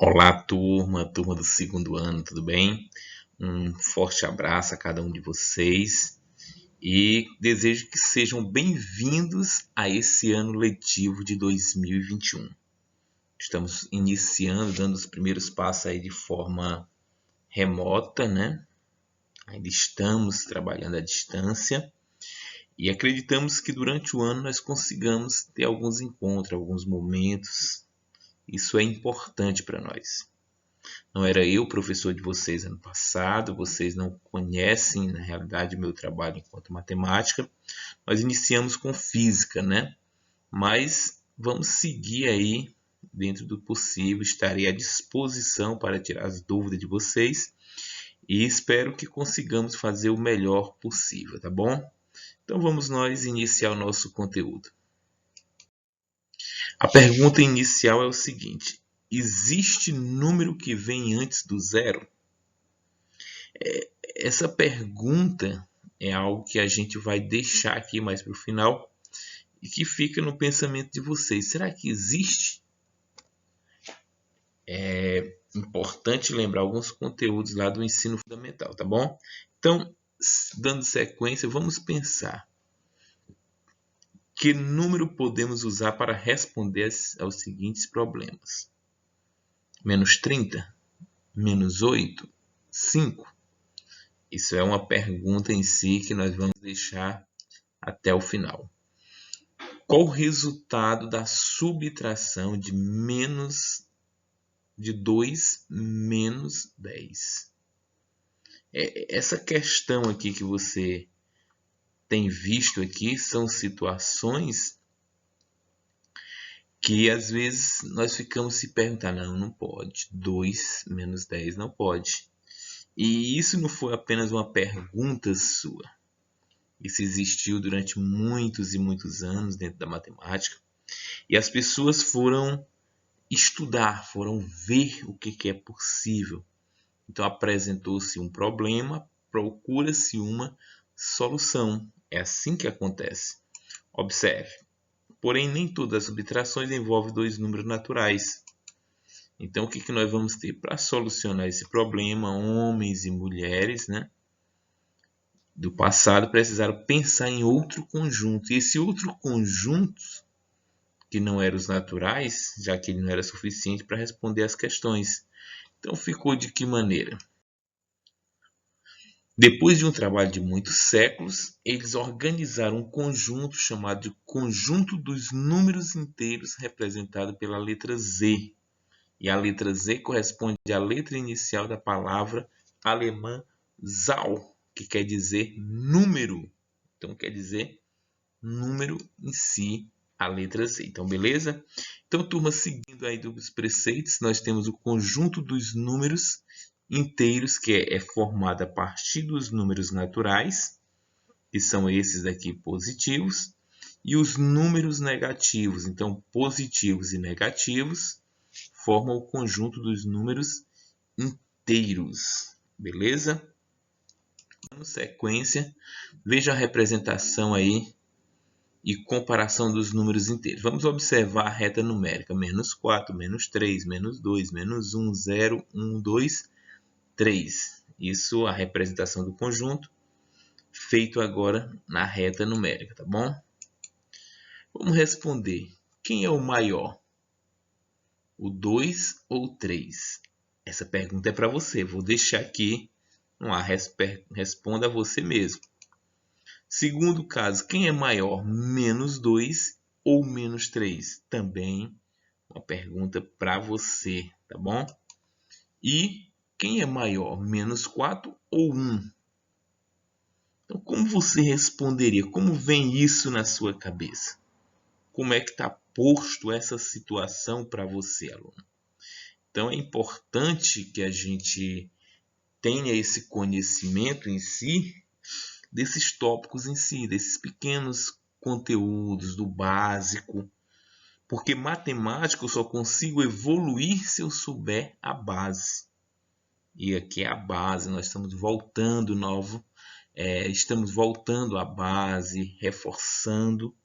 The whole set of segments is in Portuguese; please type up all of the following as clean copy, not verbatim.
Olá, turma do segundo ano, tudo bem? Um forte abraço a cada um de vocês e desejo que sejam bem-vindos a esse ano letivo de 2021. Estamos iniciando, dando os primeiros passos aí de forma remota, né? Ainda estamos trabalhando à distância e acreditamos que durante o ano nós consigamos ter alguns encontros, alguns momentos. Isso é importante para nós. Não era eu professor de vocês ano passado, vocês não conhecem, na realidade, o meu trabalho enquanto matemática. Nós iniciamos com física, né? Mas vamos seguir aí, dentro do possível, estarei à disposição para tirar as dúvidas de vocês e espero que consigamos fazer o melhor possível, tá bom? Então vamos nós iniciar o nosso conteúdo. A pergunta inicial é o seguinte: existe número que vem antes do zero? Essa pergunta é algo que a gente vai deixar aqui mais para o final e que fica no pensamento de vocês. Será que existe? É importante lembrar alguns conteúdos lá do ensino fundamental, tá bom? Então, dando sequência, vamos pensar. Que número podemos usar para responder aos seguintes problemas? Menos 30? Menos 8? 5? Isso é uma pergunta em si que nós vamos deixar até o final. Qual o resultado da subtração de 2 menos 10? Essa questão aqui que você tem visto aqui são situações que às vezes nós ficamos se perguntando, não pode, 2 menos 10 não pode. E isso não foi apenas uma pergunta sua. Isso existiu durante muitos e muitos anos dentro da matemática. E as pessoas foram estudar, foram ver o que é possível. Então apresentou-se um problema, procura-se uma solução. É assim que acontece. Observe. Porém, nem todas as subtrações envolvem dois números naturais. Então, o que nós vamos ter para solucionar esse problema? Homens e mulheres, né, do passado precisaram pensar em outro conjunto. E esse outro conjunto, que não eram os naturais, já que ele não era suficiente para responder às questões. Então, ficou de que maneira? Depois de um trabalho de muitos séculos, eles organizaram um conjunto chamado de conjunto dos números inteiros, representado pela letra Z. E a letra Z corresponde à letra inicial da palavra alemã Zahl, que quer dizer número. Então, quer dizer número em si, a letra Z. Então, beleza? Então, turma, seguindo aí dos preceitos, nós temos o conjunto dos números inteiros, que é formado a partir dos números naturais, que são esses aqui positivos, e os números negativos. Então, positivos e negativos formam o conjunto dos números inteiros. Beleza? Dando sequência, veja a representação aí e comparação dos números inteiros. Vamos observar a reta numérica. Menos 4, menos 3, menos 2, menos 1, 0, 1, 2, 3. Isso a representação do conjunto, feito agora na reta numérica, tá bom? Vamos responder. Quem é o maior? O 2 ou o 3? Essa pergunta é para você. Vou deixar aqui no ar. Responda você mesmo. Segundo caso, quem é maior? Menos 2 ou menos 3? Também uma pergunta para você, tá bom? E quem é maior? Menos 4 ou 1? Então, como você responderia? Como vem isso na sua cabeça? Como é que está posto essa situação para você, aluno? Então, é importante que a gente tenha esse conhecimento em si, desses tópicos em si, desses pequenos conteúdos, do básico, porque matemática eu só consigo evoluir se eu souber a base. E aqui é a base, nós estamos voltando estamos voltando à base, reforçando,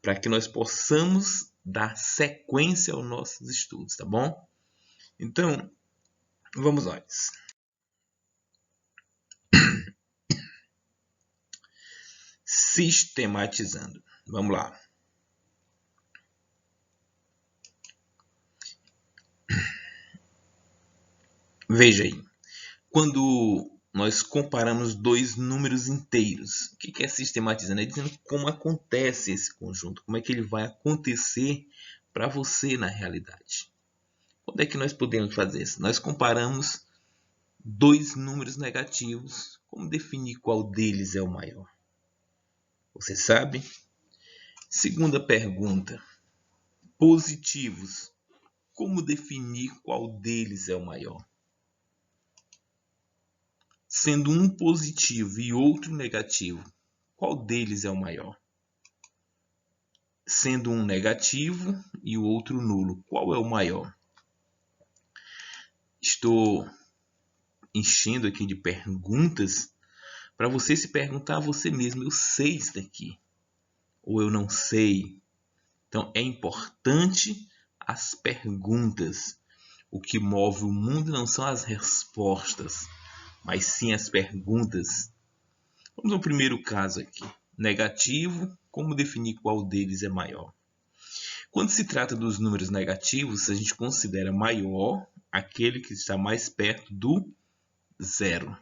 para que nós possamos dar sequência aos nossos estudos, tá bom? Então, vamos nós. Sistematizando. Vamos lá. Veja aí. Quando nós comparamos dois números inteiros, o que é sistematizando? É dizendo como acontece esse conjunto, como é que ele vai acontecer para você na realidade. Quando é que nós podemos fazer isso? Nós comparamos dois números negativos. Como definir qual deles é o maior? Você sabe? Segunda pergunta. Positivos. Como definir qual deles é o maior? Sendo um positivo e outro negativo, qual deles é o maior? Sendo um negativo e o outro nulo, qual é o maior? Estou enchendo aqui de perguntas para você se perguntar a você mesmo: eu sei isso daqui ou eu não sei? Então é importante as perguntas. O que move o mundo não são as respostas, mas sim as perguntas. Vamos ao primeiro caso aqui. Negativo, como definir qual deles é maior? Quando se trata dos números negativos, a gente considera maior aquele que está mais perto do zero.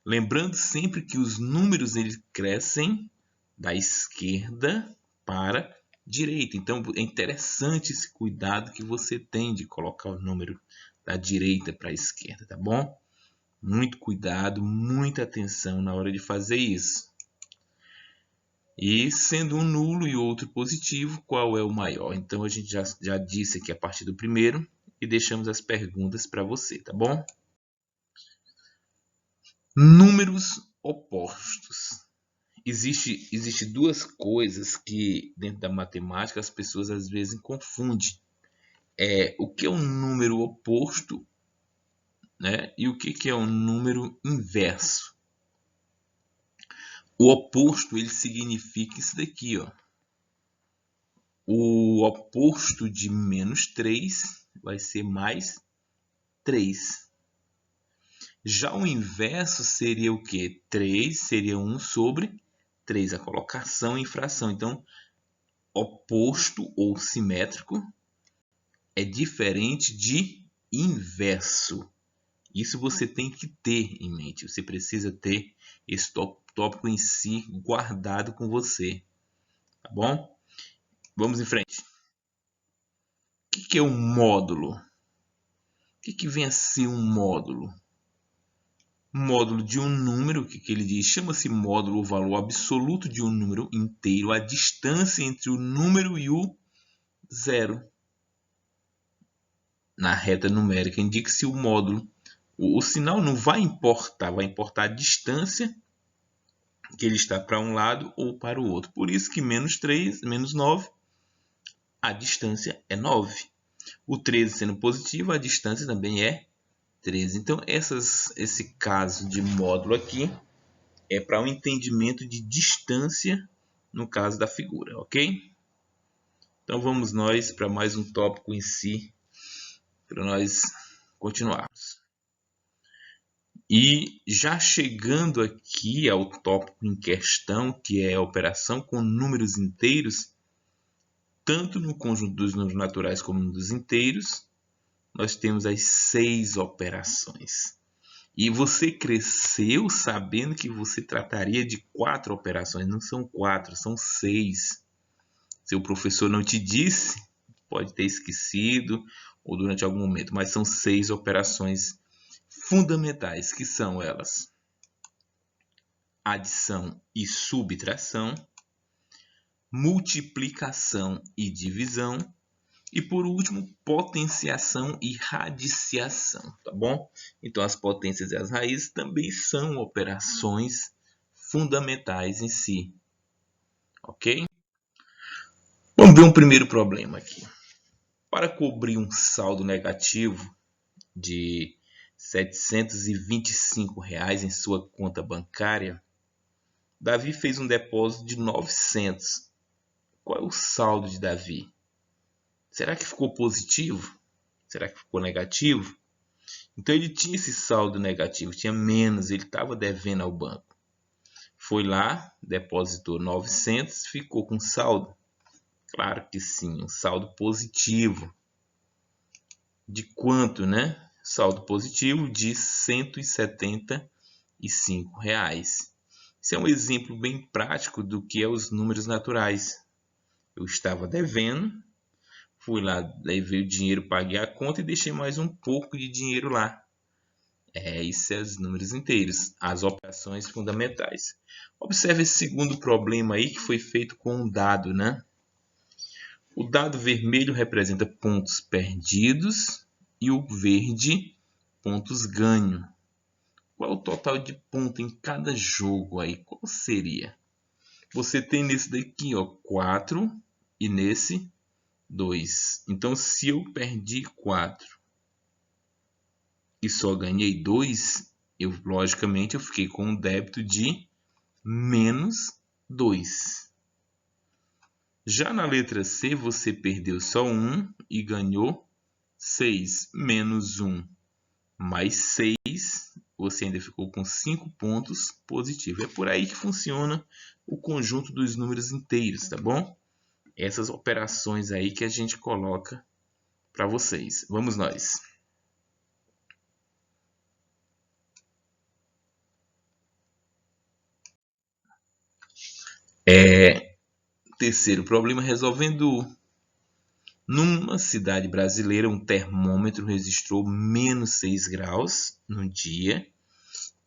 Lembrando sempre que os números eles crescem da esquerda para a direita. Então é interessante esse cuidado que você tem de colocar o número da direita para a esquerda, tá bom? Muito cuidado, muita atenção na hora de fazer isso. E sendo um nulo e outro positivo, qual é o maior? Então a gente já disse aqui a partir do primeiro e deixamos as perguntas para você, tá bom? Números opostos. Existe duas coisas que dentro da matemática as pessoas às vezes confundem. O que é um número oposto, né? E o que é um número inverso. O oposto ele significa isso daqui, ó. O oposto de menos 3 vai ser mais 3. Já o inverso seria o quê? 3 seria 1 sobre 3, a colocação em fração. Então, oposto ou simétrico é diferente de inverso. Isso você tem que ter em mente. Você precisa ter esse tópico em si guardado com você. Tá bom? Vamos em frente. O que é um módulo? O que vem a ser um módulo? Módulo de um número, o que ele diz? Chama-se módulo o valor absoluto de um número inteiro, a distância entre o número e o zero. Na reta numérica, indica-se o módulo. O sinal não vai importar a distância que ele está para um lado ou para o outro. Por isso que menos 3, menos 9, a distância é 9. O 13 sendo positivo, a distância também é 13. Então, esse caso de módulo aqui é para um entendimento de distância no caso da figura, ok? Então, vamos nós para mais um tópico em si, para nós continuarmos. E já chegando aqui ao tópico em questão, que é a operação com números inteiros, tanto no conjunto dos números naturais como dos inteiros, nós temos as 6 operações. E você cresceu sabendo que você trataria de 4 operações. Não são 4, são 6. Seu professor não te disse, pode ter esquecido ou durante algum momento, mas são 6 operações fundamentais, que são elas: adição e subtração, multiplicação e divisão, e por último, potenciação e radiciação, tá bom? Então as potências e as raízes também são operações fundamentais em si, ok? Vamos ver um primeiro problema aqui. Para cobrir um saldo negativo de R$ 725 em sua conta bancária, Davi fez um depósito de 900. Qual é o saldo de Davi? Será que ficou positivo? Será que ficou negativo? Então ele tinha esse saldo negativo, tinha menos, ele estava devendo ao banco. Foi lá, depositou 900, ficou com saldo? Claro que sim, um saldo positivo. De quanto, né? Saldo positivo de R$ 175. Isso é um exemplo bem prático do que é os números naturais. Eu estava devendo, fui lá, levei o dinheiro, paguei a conta e deixei mais um pouco de dinheiro lá. Isso é os números inteiros, as operações fundamentais. Observe esse segundo problema aí que foi feito com um dado, né? O dado vermelho representa pontos perdidos e o verde pontos ganhos. Qual é o total de pontos em cada jogo aí? Qual seria? Você tem nesse daqui, ó, 4 e nesse 2. Então, se eu perdi 4 e só ganhei 2, logicamente eu fiquei com um débito de menos 2. Já na letra C, você perdeu só 1 e ganhou 6. Menos 1 mais 6, você ainda ficou com 5 pontos positivos. É por aí que funciona o conjunto dos números inteiros, tá bom? Essas operações aí que a gente coloca para vocês. Vamos nós. Terceiro problema, resolvendo. Numa cidade brasileira, um termômetro registrou menos 6 graus no dia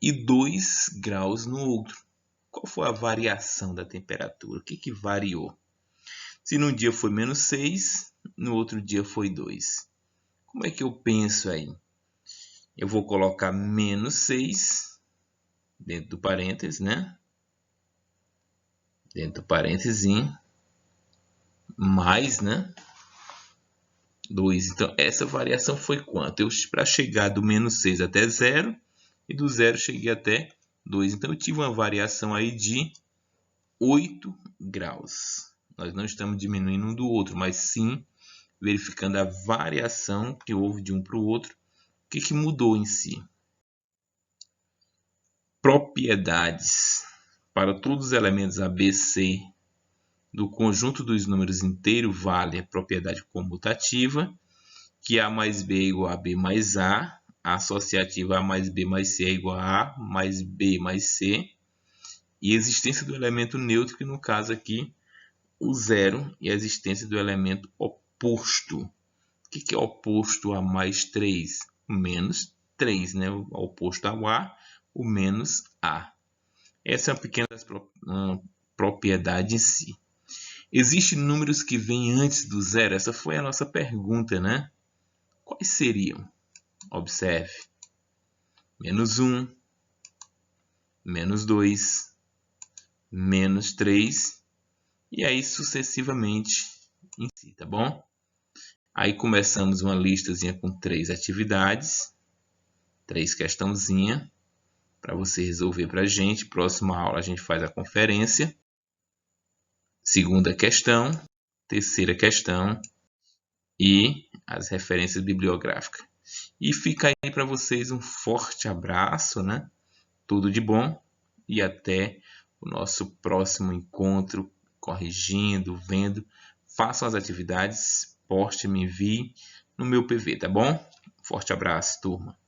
e 2 graus no outro. Qual foi a variação da temperatura? O que variou? Se num dia foi menos 6, no outro dia foi 2. Como é que eu penso aí? Eu vou colocar menos 6 dentro do parênteses, né? Dentro do parênteses, mais, né? 2. Então, essa variação foi quanto? Para chegar do menos 6 até 0 e do 0 cheguei até 2. Então, eu tive uma variação aí de 8 graus. Nós não estamos diminuindo um do outro, mas sim verificando a variação que houve de um para o outro. O que mudou em si? Propriedades. Para todos os elementos A, B, C do conjunto dos números inteiros vale a propriedade comutativa, que A mais B é igual a B mais A associativa A mais B mais C é igual a A mais B mais C, e a existência do elemento neutro, que no caso aqui, o zero, e a existência do elemento oposto. O que é oposto a mais 3? Menos 3, né? O oposto ao A, o menos A. Essa é uma pequena propriedade em si. Existem números que vêm antes do zero? Essa foi a nossa pergunta, né? Quais seriam? Observe. Menos 1, menos 2, menos 3, e aí sucessivamente em si, tá bom? Aí começamos uma listazinha com 3 atividades, 3 questãozinha, para você resolver para a gente. Próxima aula a gente faz a conferência. Segunda questão, terceira questão e as referências bibliográficas. E fica aí para vocês um forte abraço, né? Tudo de bom e até o nosso próximo encontro, corrigindo, vendo. Façam as atividades, poste, me envie no meu PV, tá bom? Forte abraço, turma.